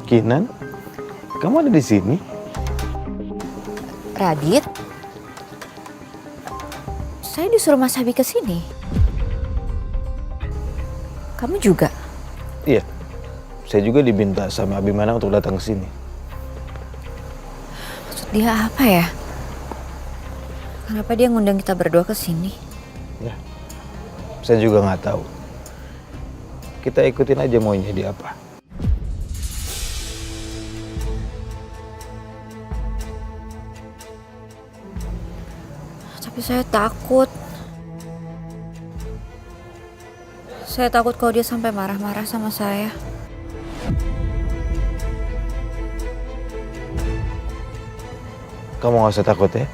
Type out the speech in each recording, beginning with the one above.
Kinan, kamu ada di sini? Radit? Saya disuruh Mas Abi ke sini. Kamu juga? Iya, saya juga diminta sama Abimana untuk datang ke sini. Maksud dia apa ya? Kenapa dia ngundang kita berdua ke sini? Ya, saya juga nggak tahu. Kita ikutin aja maunya dia apa. Tapi saya takut. Saya takut kalau dia sampai marah-marah sama saya. Kamu nggak usah takut ya.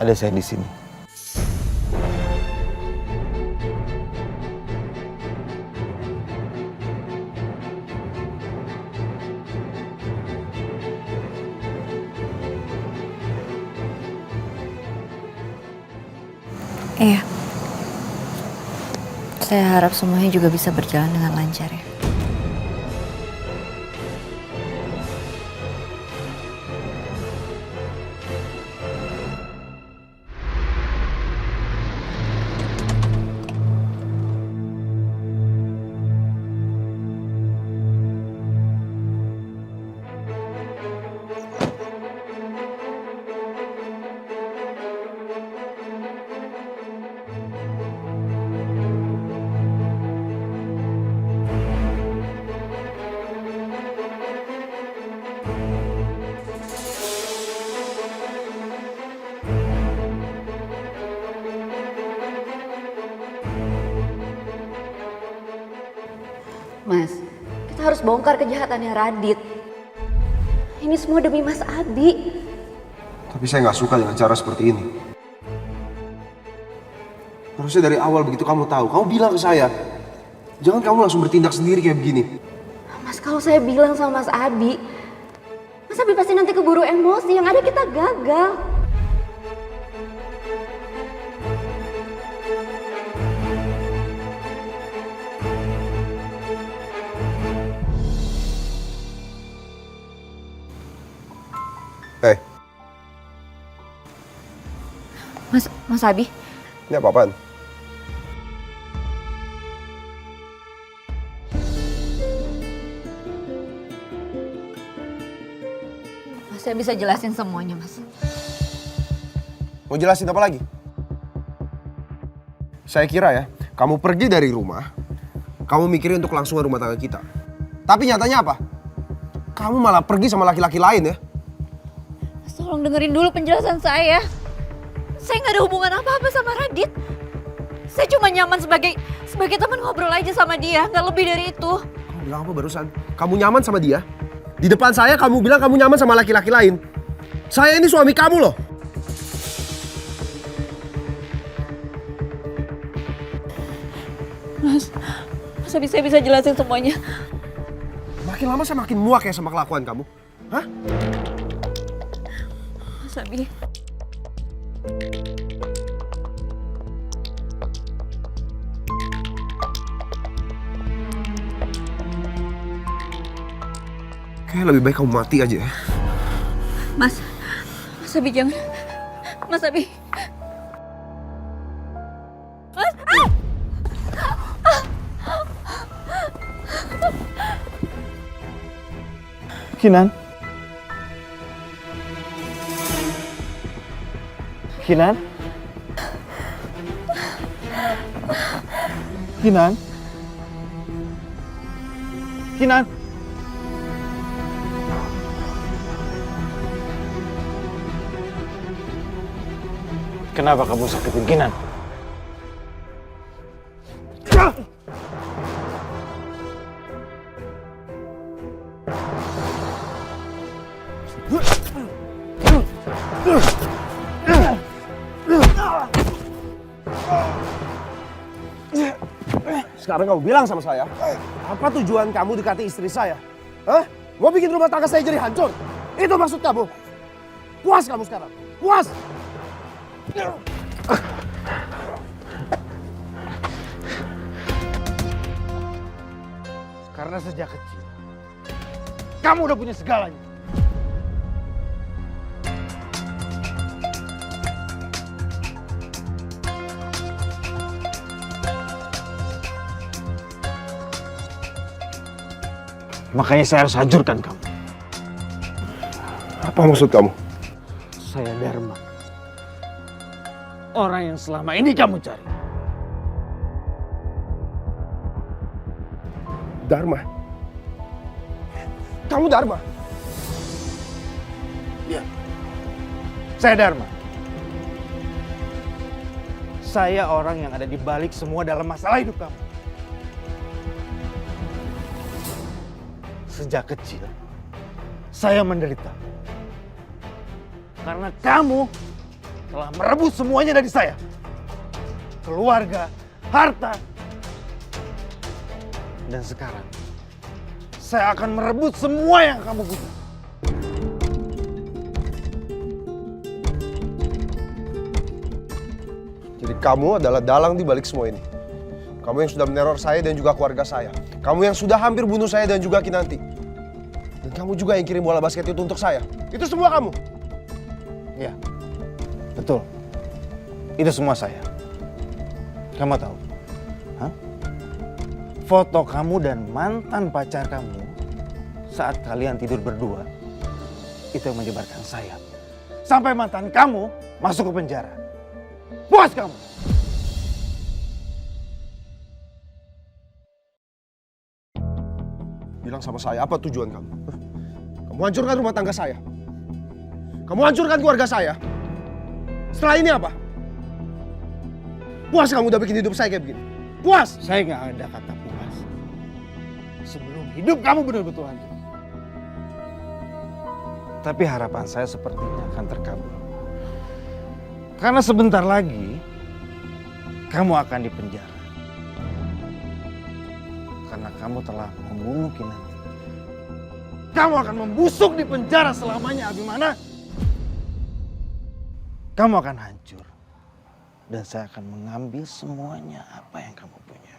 Ada saya di sini. Iya. Saya harap semuanya juga bisa berjalan dengan lancar ya. Mas, kita harus bongkar kejahatannya Radit. Ini semua demi Mas Abi. Tapi saya nggak suka dengan cara seperti ini. Harusnya dari awal begitu kamu tahu, kamu bilang ke saya. Jangan kamu langsung bertindak sendiri kayak begini. Mas, kalau saya bilang sama Mas Abi pasti nanti keburu emosi, yang ada kita gagal. Eh, Mas Abi, ini apa-apaan? saya bisa jelasin semuanya, Mas. Mau jelasin apa lagi? Saya kira ya, kamu pergi dari rumah, kamu mikirin untuk langsung ke rumah tangga kita. Tapi nyatanya apa? Kamu malah pergi sama laki-laki lain ya? Mas, tolong dengerin dulu penjelasan saya. Saya nggak ada hubungan apa-apa sama Radit. Saya cuma nyaman sebagai teman ngobrol aja sama dia, nggak lebih dari itu. Kamu bilang apa barusan? Kamu nyaman sama dia? Di depan saya kamu bilang kamu nyaman sama laki-laki lain. Saya ini suami kamu loh. Mas Abi, saya bisa jelasin semuanya. Makin lama saya makin muak ya sama kelakuan kamu. Hah? Mas Abi. Kayaknya lebih baik kamu mati aja ya. Mas Abi jangan. Mas Abi. Mas. Kinan? Kinan? Kinan? Kinan? Kenapa kamu sakitin Kinan? Sekarang kamu bilang sama saya, apa tujuan kamu dekati istri saya? Hah? Mau bikin rumah tangga saya jadi hancur? Itu maksud kamu? Puas kamu sekarang? Puas? Karena sejak kecil, kamu udah punya segalanya. Makanya saya harus hancurkan kamu. Apa maksud kamu? Saya Dharma. Orang yang selama ini kamu cari. Dharma? Kamu Dharma? Ya. Saya Dharma. Saya orang yang ada di balik semua dalam masalah hidup kamu. Sejak kecil, saya menderita. Karena kamu telah merebut semuanya dari saya. Keluarga, harta. Dan sekarang, saya akan merebut semua yang kamu punya. Jadi kamu adalah dalang di balik semua ini. Kamu yang sudah meneror saya dan juga keluarga saya. Kamu yang sudah hampir bunuh saya dan juga Kinanti. Dan kamu juga yang kirim bola basket itu untuk saya. Itu semua kamu. Ya, betul. Itu semua saya. Kamu tahu? Hah? Foto kamu dan mantan pacar kamu saat kalian tidur berdua, itu yang menyebarkan saya. Sampai mantan kamu masuk ke penjara. Puas kamu! Bilang sama saya, apa tujuan kamu? Hah? Kamu hancurkan rumah tangga saya. Kamu hancurkan keluarga saya. Setelah ini apa? Puas kamu udah bikin hidup saya kayak begini? Puas? Saya nggak ada kata puas. Sebelum hidup kamu benar-benar hancur. Tapi harapan saya sepertinya akan terkabul. Karena sebentar lagi, kamu akan dipenjara. Karena kamu telah membunuh Kinanti. Kamu akan membusuk di penjara selamanya, Abimana. Kamu akan hancur. Dan saya akan mengambil semuanya apa yang kamu punya.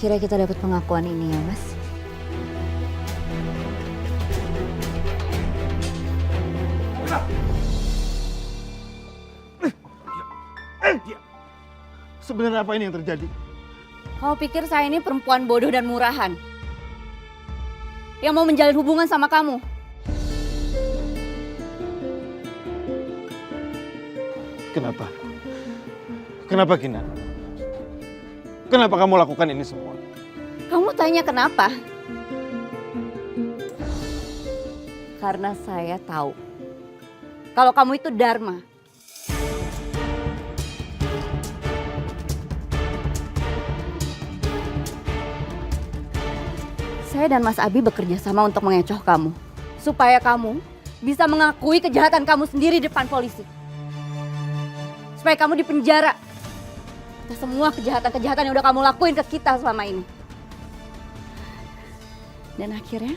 Akhirnya kita dapat pengakuan ini ya, Mas. Sebenarnya apa ini yang terjadi? Kau pikir saya ini perempuan bodoh dan murahan? Yang mau menjalin hubungan sama kamu? Kenapa? Kenapa, Kinan? Kenapa kamu lakukan ini semua? Kamu tanya kenapa? Karena saya tahu kalau kamu itu Dharma. Saya dan Mas Abi bekerja sama untuk mengecoh kamu. Supaya kamu bisa mengakui kejahatan kamu sendiri di depan polisi. Supaya kamu dipenjara. Atas semua kejahatan-kejahatan yang udah kamu lakuin ke kita selama ini. Dan akhirnya,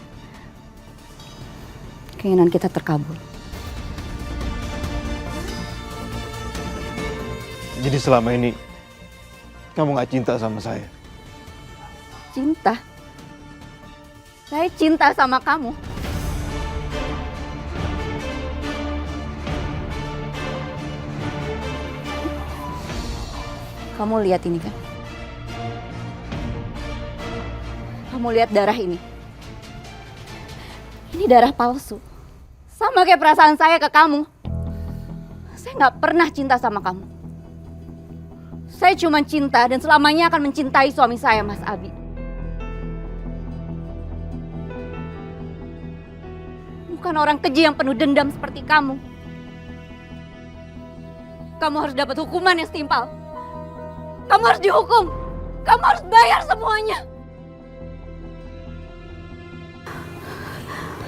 keinginan kita terkabul. Jadi selama ini, kamu gak cinta sama saya? Cinta? Saya cinta sama kamu. Kamu lihat ini kan? Kamu lihat darah ini? Ini darah palsu. Sama kayak perasaan saya ke kamu. Saya nggak pernah cinta sama kamu. Saya cuma cinta dan selamanya akan mencintai suami saya, Mas Abi. Bukan orang keji yang penuh dendam seperti kamu. Kamu harus dapat hukuman yang setimpal. Kamu harus dihukum. Kamu harus bayar semuanya.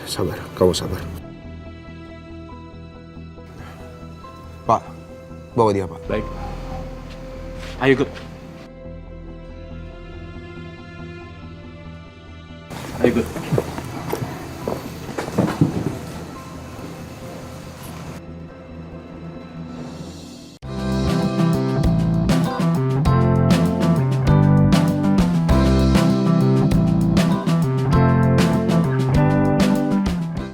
Sabar, kamu sabar. Pak, Bawa dia, Pak. Baik. Ayo ikut. Ayo ikut.